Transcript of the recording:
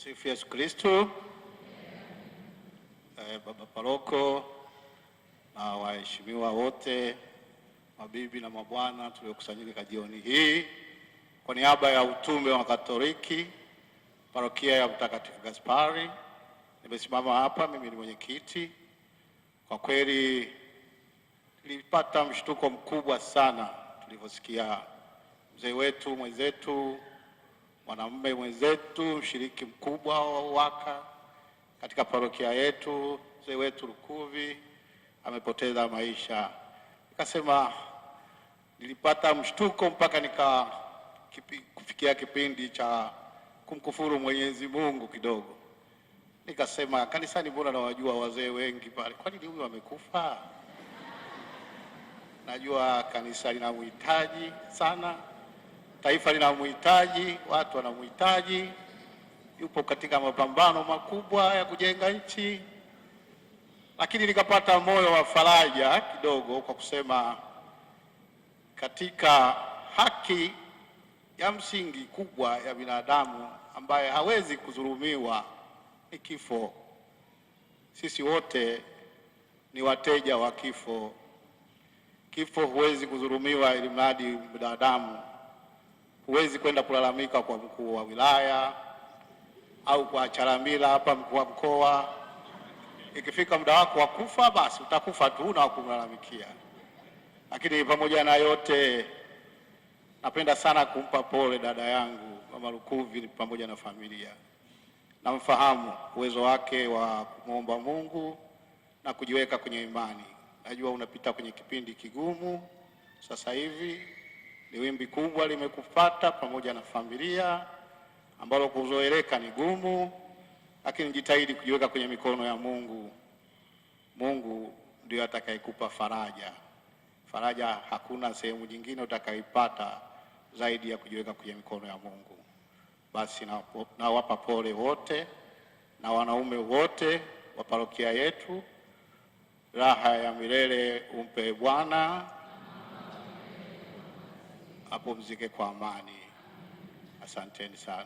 Tumsifu Yesu Kristo. Baba Paroko na waheshimiwa wote, mabibi na mabwana tuliokusanyika jioni hii, kwa niaba ya utume wa Katoliki Parokia ya Mtakatifu Gaspari, nimesimama hapa. Mimi ni mwenyekiti. Kwa kweli nilipata mshtuko mkubwa sana tulivyosikia mzee wetu mwenzetu, mwanamume mwenzetu, mshiriki mkubwa wa UWAKA katika parokia yetu, mzee wetu Lukuvi amepoteza maisha. Nikasema nilipata mshtuko mpaka kufikia kipindi cha kumkufuru Mwenyezi Mungu kidogo. Nikasema kanisani mbona nawajua wazee wengi pale, kwa nini huyu amekufa? Najua kanisa linamhitaji sana, taifa linamhitaji, watu wanamhitaji, yupo katika mapambano makubwa ya kujenga nchi. Lakini nikapata moyo wa faraja kidogo kwa kusema katika haki ya msingi kubwa ya binadamu ambaye hawezi kudhulumiwa ni kifo. Sisi wote ni wateja wa kifo. Kifo huwezi kudhulumiwa ili mradi binadamu. Huwezi kwenda kulalamika kwa mkuu wa wilaya au kwa charamila hapa mkuu wa mkoa. Ikifika muda wako wa kufa, basi utakufa tu na kumlalamikia. Lakini pamoja na yote, napenda sana kumpa pole dada yangu Mama Lukuvi pamoja na familia. Namfahamu uwezo wake wa kumwomba Mungu na kujiweka kwenye imani. Najua unapita kwenye kipindi kigumu sasa hivi, ni wimbi kubwa limekupata pamoja na familia ambalo kuzoeleka ni gumu, lakini jitahidi kujiweka kwenye mikono ya Mungu. Mungu ndio atakayekupa faraja. Faraja hakuna sehemu nyingine utakayoipata zaidi ya kujiweka kwenye mikono ya Mungu. Basi nawapa pole wote na wanaume wote wa parokia yetu. Raha ya milele umpe Bwana, apumzike kwa amani. Asanteni sana.